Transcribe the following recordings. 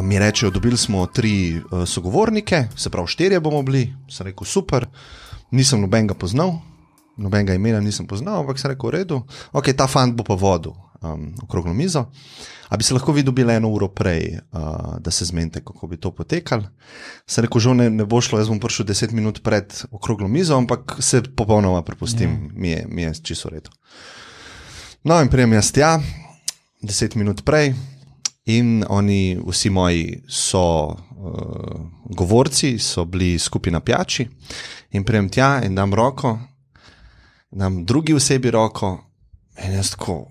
mi rečejo, dobili smo 3 sogovornike, se pravi 4 bomo bili, sem rekel super, nisem nobenega poznal, nobenega imena nisem poznal, ampak sem rekel v redu, ok, ta fant bo pa vodil okroglo mizo, a bi se lahko vi dobili 1 uro prej, da se zmenite, kako bi to potekalo. Sem rekel, žal ne bo šlo, jaz bom prišel 10 minut pred okroglo mizo, ampak se popolnoma prepustim, mi je čisto v redu. No in prijem jaz tja, 10 minut prej, in oni, vsi moji govorci so bili skupaj na pijači in prijem tja in dam roko, dam drugi osebi roko in jaz tako,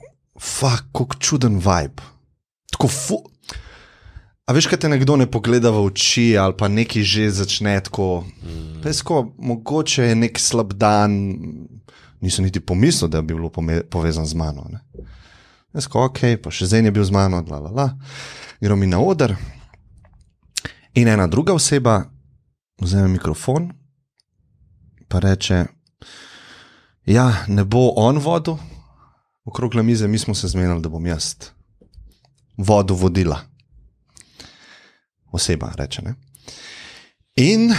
kako čuden vibe. Tako a veš, kaj te nekdo ne pogleda v oči ali pa neki že začne tako, mogoče je nek slab dan, nisem niti pomislil, da bi bilo povezan z mano, ne. Jaz ko, ok, pa še Zen je bil z mano, gremo mi na oder in ena druga oseba vzame mikrofon pa reče, ja, ne bo on vodil okrogle mize, mi smo se zmenili, da bom jaz vodila. Oseba reče, ne. In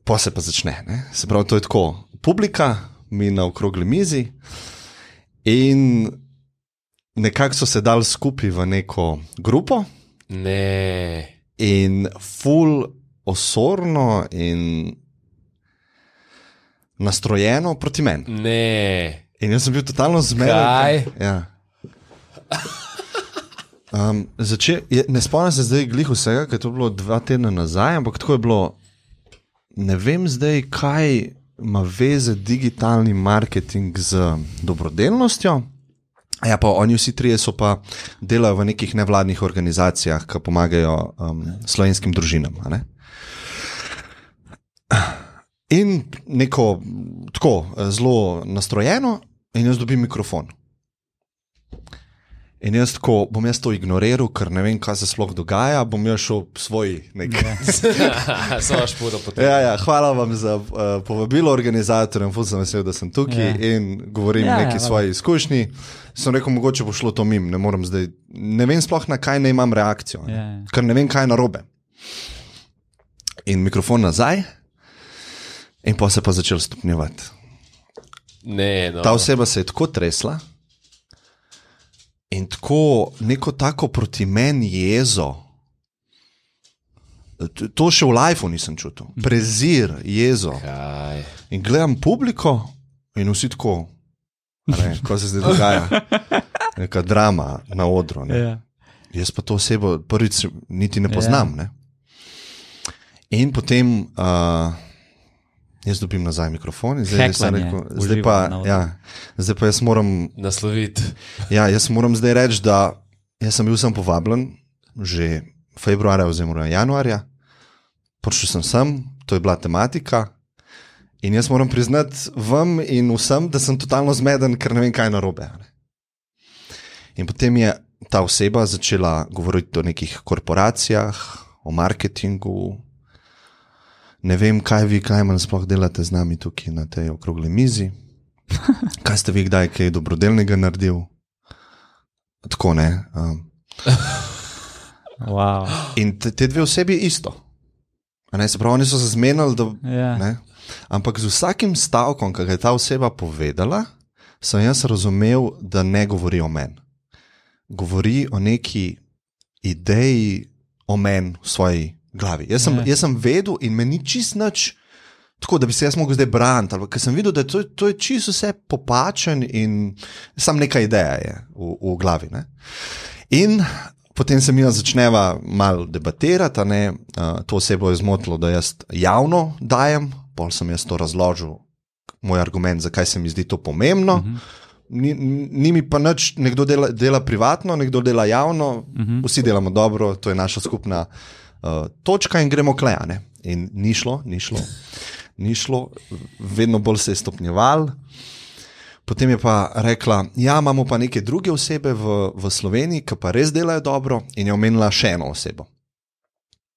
pa se pa začne, ne. Se pravi, to je tako, publika, mi na okrogli mizi in nekako so se dali skupaj v neko grupo. Ne. In ful osorno in nastrojeno proti meni. Ne. In jaz sem bil totalno zmeden. Kaj? Ja. Ne spomnim se zdaj glih vsega, ker to bilo 2 tedna nazaj, ampak tako je bilo, ne vem zdaj, kaj ima veze digitalni marketing z dobrodelnostjo. Ja, pa oni vsi 3 so pa delajo v nekih nevladnih organizacijah, ki pomagajo slovenskim družinam. A ne? In neko tako zelo nastrojeno in jaz dobim mikrofon. In jaz tako, bom jaz to ignoriral, ker ne vem, kaj se sploh dogaja, bom jaz šel svoj hvala vam za povabilo organizatorjem, ful sem vesel, da sem tukaj in govorim neki svoji izkušnji. Sem rekel, mogoče bo šlo to mimo, ne morem zdaj, ne vem sploh na kaj ne imam reakcijo, ker ne vem, kaj je narobe. In mikrofon nazaj in pa se pa začel stopnjevati. Ne, no. Ta oseba se je tako tresla in tako neko tako proti meni jezo. To še v lifeu nisem čutil. Prezir, jezo. Kaj? In gledam publiko in vsi tako, ko se zdaj dogaja, neka drama na odru. Ne? Jaz pa to osebo prvič niti ne poznam. Ne? In potem jaz dobim nazaj mikrofon in zdaj pa jaz moram nasloviti. Ja, jaz moram zdaj reči, da jaz sem bil povabljen že februarja oziroma januarja, prišel sem, to je bila tematika in jaz moram priznati vam in vsem, da sem totalno zmeden, ker ne vem, kaj je narobe. In potem je ta oseba začela govoriti o nekih korporacijah, o marketingu. Ne vem, kaj manj sploh delate z nami tukaj na tej okrogli mizi. Kaj ste vi kdaj kaj dobrodelnega naredil? Tako, ne. Wow. In te 2 osebi isto. Se pravi, oni so se zmenili, da, ne. Ampak z vsakim stavkom, ki ga je ta oseba povedala, sem jaz razumel, da ne govori o meni. Govori o neki ideji o meni v svoji glavi. Jaz sem vedel in me ni čist nič tako, da bi se jaz mogel zdaj braniti, ker sem videl, da to je čist vse popačen in sam neka ideja je v glavi. Ne? In potem se mi začneva malo debatirati, to osebo je zmotilo, da jaz javno dajem, pol sem jaz to razložil, moj argument, zakaj se mi zdi to pomembno. Ni mi pa nič, nekdo dela privatno, nekdo dela javno, vsi delamo dobro, to je naša skupna točka in gremo klejane. In ni šlo, vedno bolj se je stopnjeval. Potem je pa rekla, ja, imamo pa neke druge osebe v Sloveniji, ki pa res delajo dobro in je omenila še eno osebo.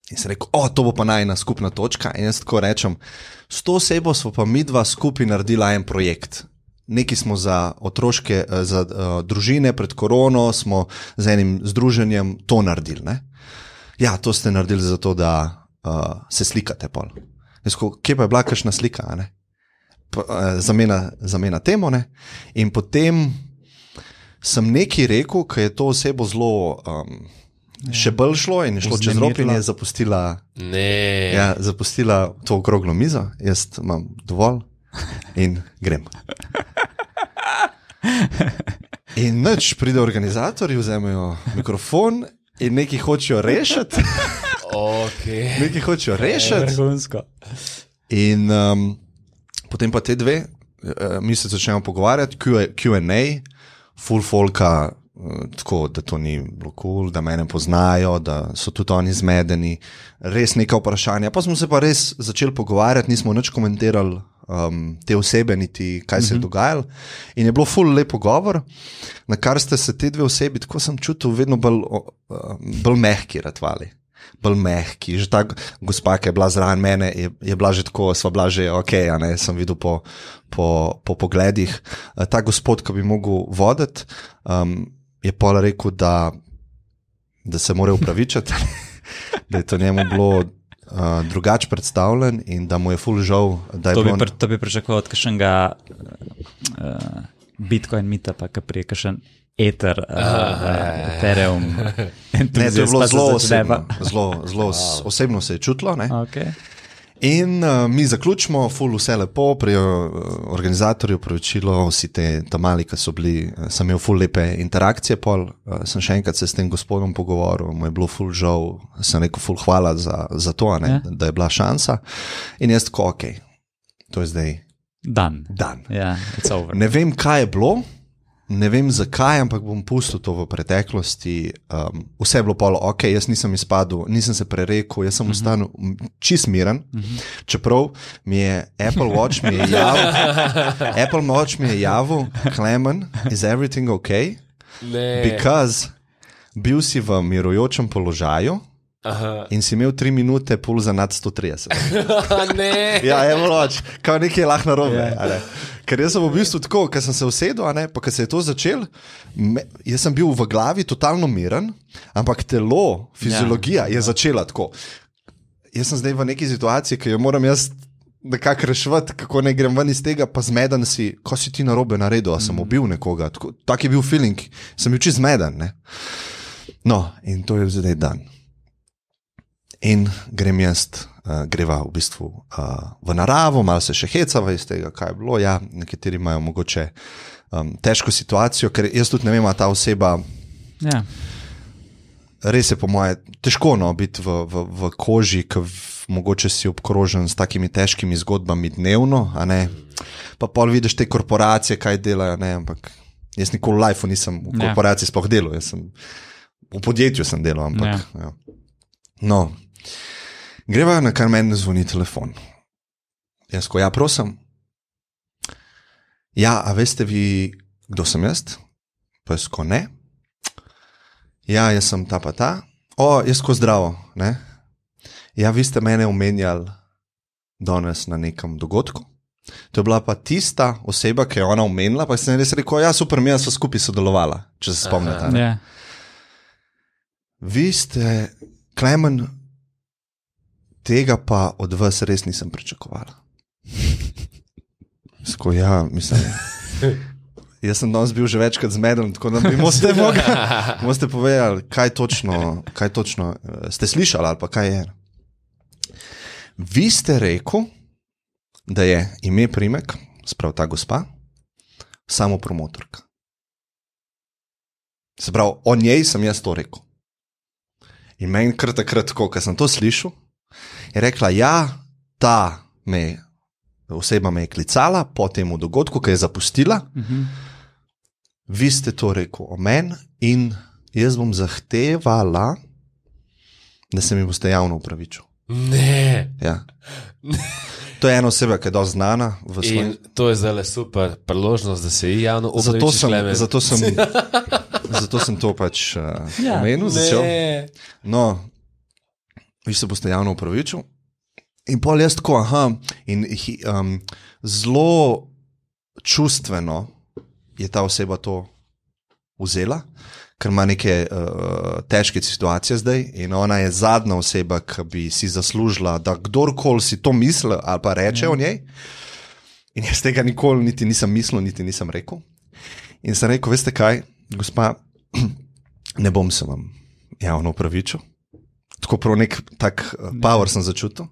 In se rekel, to bo pa najna skupna točka in jaz tako rečem, s to osebo smo pa mi 2 skupaj naredila en projekt. Neki smo za otroške, za družine pred korono, smo z enim združenjem to naredili, ne? ja, to ste naredili zato, da se slikate pol. Kje pa je bila kakšna slika, a ne? Zamena temo, ne? In potem sem nekaj rekel, ko je to osebo zelo še bolj šlo in je šlo čez rob in je zapustila to okroglo mizo, jaz imam dovolj in grem. In nič, pride organizatorji, vzamejo mikrofon in nekaj hočejo rešiti. Nekaj hočejo rešiti. In potem pa te dve, mi se začnemo pogovarjati, Q&A, full folka, tako, da to ni bilo cool, da mene poznajo, da so tudi oni zmedeni, res neka vprašanja. Pa smo se pa res začeli pogovarjati, nismo nič komentirali te osebe, niti kaj se je dogajalo. In je bilo full lep pogovor, na kar ste se te dve osebi, tako sem čutil, vedno bolj mehki ratvali. Bolj mehki, že ta gospa, ki je bila zraven mene, je bila že tako, sva bila že ok, a ne, sem videl po pogledih. Ta gospod, ki bi mogel voditi, je pol rekel, da se mora upravičiti, da je to njemu bilo drugače predstavljen in da mu je ful žal, da je to bi pričakoval od kakšnega Bitcoin meetupa, ki prije kakšen Ether, Ethereum. Ne, to je bilo zelo osebno. Zelo osebno se je čutilo. Okay. In mi zaključimo, ful vse lepo, pri organizatorju pravičilo, vsi ta mali, ki so bili, sem imel ful lepe interakcije, pol sem še enkrat se s tem gospodom pogovoril, mu je bilo ful žal, sem rekel ful hvala za to, da je bila šansa. In jaz tako, ok, to je zdaj dan. It's over. Ne vem, kaj je bilo, ne vem zakaj, ampak bom pustil to v preteklosti. Vse je bilo polo ok, jaz nisem izpadel, nisem se prerekel, jaz sem ostanil čist miren, čeprav mi je Apple Watch mi je javil, Klemen, is everything ok? Because bil si v mirujočem položaju in si imel 3 minute pulza nad 130. Ja, Apple Watch, kao nekaj je lahko narobe. Ker jaz sem v bistvu tako, ker sem se usedel, pa ker se je to začel, jaz sem bil v glavi totalno miren, ampak telo, fiziologija je začela tako. Jaz sem zdaj v neki situaciji, ki jo moram jaz nekako reševati, kako ne grem ven iz tega, pa zmeden si, ko si ti narobe naredil, a sem ubil nekoga. Tak je bil feeling, sem bil čist zmeden. Ne? No, in to je zdaj dan. In grem jaz, greva v bistvu v naravo, malo se še hecava iz tega, kaj je bilo. Ja, nekateri imajo mogoče težko situacijo, ker jaz tudi ne vem, a ta oseba res je po moje težko biti v koži, ki mogoče si obkrožen s takimi težkimi zgodbami dnevno, a ne. Pa pol vidiš te korporacije, kaj delajo, ne, ampak jaz nikoli v lifeu nisem v korporaciji sploh delal, jaz sem v podjetju sem delal, ampak ja. No, greva, na kar meni zvoni telefon. Jaz ko, ja, prosim. Ja, a veste vi, kdo sem jaz? Pa jaz ko, ne. Ja, jaz sem ta pa ta. O, jaz ko, zdravo, ne. Ja, vi ste mene omenjali danes na nekem dogodku. To je bila pa tista oseba, ki je ona omenila, pa sem res rekel, ja, super, mi smo skupaj sodelovala, če se spomnite. Vi ste, Klemen, tega pa od vas res nisem pričakovala. Sko, ja, mislim, jaz sem danes bil že večkrat zmeden, tako da bi moste povedali, kaj točno ste slišali ali pa kaj je. Vi ste rekel, da je ime primek, sprav ta gospa, samo promotorka. Se pravi, o njej sem jaz to rekel. In meni takrat tako, ko sem to slišal, je rekla, ja, ta oseba me je klicala po temu dogodku, ki je zapustila. Vi ste to rekel o meni in jaz bom zahtevala, da se mi boste javno upravičil. Ne. Ja. To je ena oseba, ki je dosti znana. In to je zdaj super priložnost, da se ji javno upravičiš, Klemen. Zato sem to pač omenil, začel. No, vi se boste javno upravičil. In pol jaz tako, in zelo čustveno je ta oseba to vzela, ker ima neke težke situacije zdaj in ona je zadnja oseba, ki bi si zaslužila, da kdorkoli si to misli ali pa reče o njej. In jaz tega nikoli niti nisem mislil, niti nisem rekel. In sem rekel, veste kaj, gospa, ne bom se vam javno opravičil. Tako prav nek tak power sem začutil.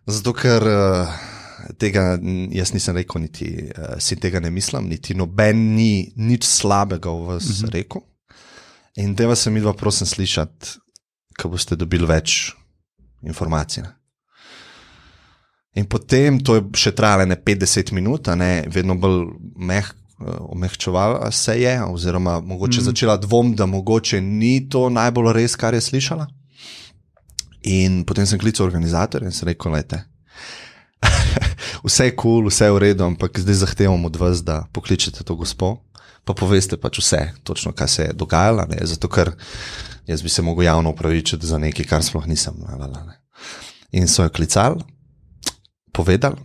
Zato, ker tega jaz nisem rekel, niti si tega ne mislim, niti noben ni nič slabega v vas rekel. In deva se mi dva prosim slišati, ko boste dobili več informacij. In potem, to je še trajalo 50 minut, vedno bolj omehčevala se je, oziroma mogoče začela dvom, da mogoče ni to najbolj res, kar je slišala. In potem sem klical organizatorja in sem rekel, lejte, vse je cool, vse je v redu, ampak zdaj zahtevam od vas, da pokličete to gospo, pa poveste pač vse, točno kaj se je dogajalo, zato ker jaz bi se mogel javno opravičiti za nekaj, kar sploh nisem. In so jo klicali, povedali,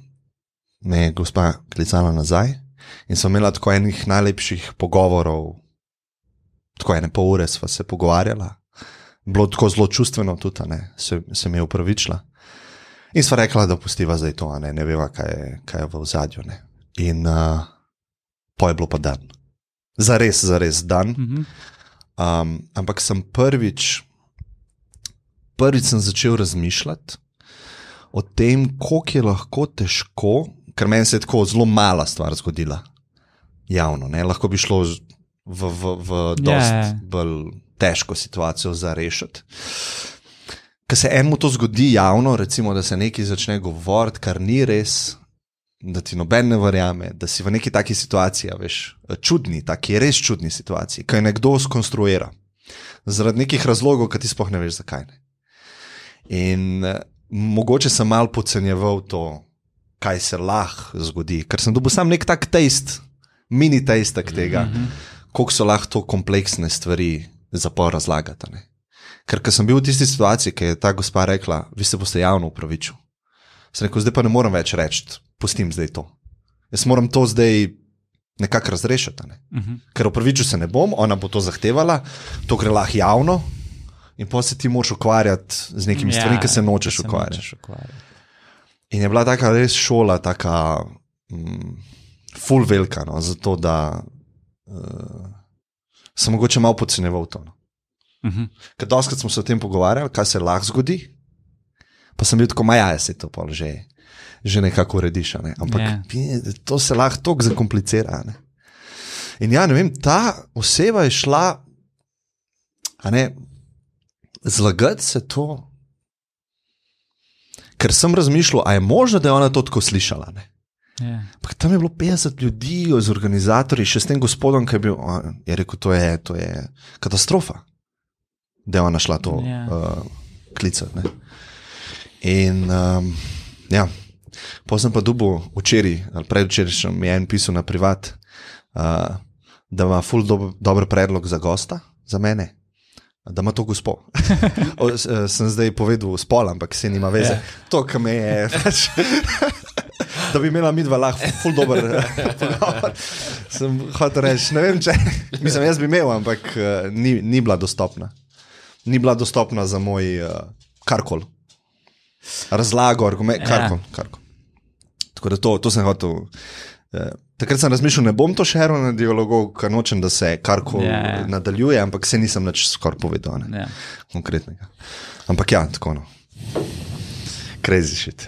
me je gospa klicala nazaj in so imela tako enih najlepših pogovorov, tako 1,5 ure sva se pogovarjala, bilo tako zelo čustveno tudi, se mi je opravičila in sva rekla, da pustiva zdaj to, ne veva, kaj je v ozadju. In po je bilo pa dan. Zares dan. Ampak sem prvič sem začel razmišljati o tem, koliko je lahko težko, ker meni se je tako zelo mala stvar zgodila javno, lahko bi šlo v dosti bolj težko situacijo za rešiti. Ker se enemu to zgodi javno, recimo, da se nekaj začne govoriti, kar ni res, da ti noben ne verjame, da si v neki taki situaciji, veš, čudni, taki res čudni situaciji, kaj nekdo skonstruira. Zaradi nekih razlogov, ki ti sploh ne veš, zakaj ne. In mogoče sem malo podcenjeval to, kaj se lahko zgodi, ker sem dobil sam nek tak taste, mini taste tega, koliko so lahko to kompleksne stvari za pol razlagati. Ker sem bil v tisti situaciji, ki je ta gospa rekla, vi se boste javno upravičil. Sem rekel, zdaj pa ne morem več reči, pustim zdaj to. Jaz moram to zdaj nekako razrešiti. Ker upravičil se ne bom, ona bo to zahtevala, to gre lahko javno in potem se ti moraš ukvarjati z nekimi stvarmi, ki se nočeš ukvarjati. In je bila taka res šola, taka ful velika, zato da sem mogoče malo podcenjeval to. Ker doskrat smo se o tem pogovarjali, kaj se lahko zgodi, pa sem bil tako, se to pol že nekako urediš, ampak to se lahko toliko zakomplicira. In ne vem, ta oseba je šla zlagati se to, ker sem razmišljal, a je možno, da je ona to tako slišala. Ampak tam je bilo 50 ljudi z organizatorji, še s tem gospodom, ki je bil, je rekel, to je katastrofa, da je ona šla to klicati. In potem sem pa dobil včeraj, ali predvčeraj, mi je en pisal na privat, da ima ful dober predlog za gosta, za mene, da ima to gospo. Sem zdaj povedal spol, ampak se nima veze. To, kar me je, da bi imela midva lahko ful dober pogovor. Sem hotel reči, ne vem, če, mislim, jaz bi imel, ampak ni bila dostopna. Ni bila dostopna za moj karkoli. Razlago, argument, karkoli. Tako da to sem hotel. Takrat sem razmišljal, ne bom to šeril na dialogov, ker nočem, da se karkoli nadaljuje, ampak se nisem nič skoraj povedal, konkretnega. Ampak tako. Crazy shit.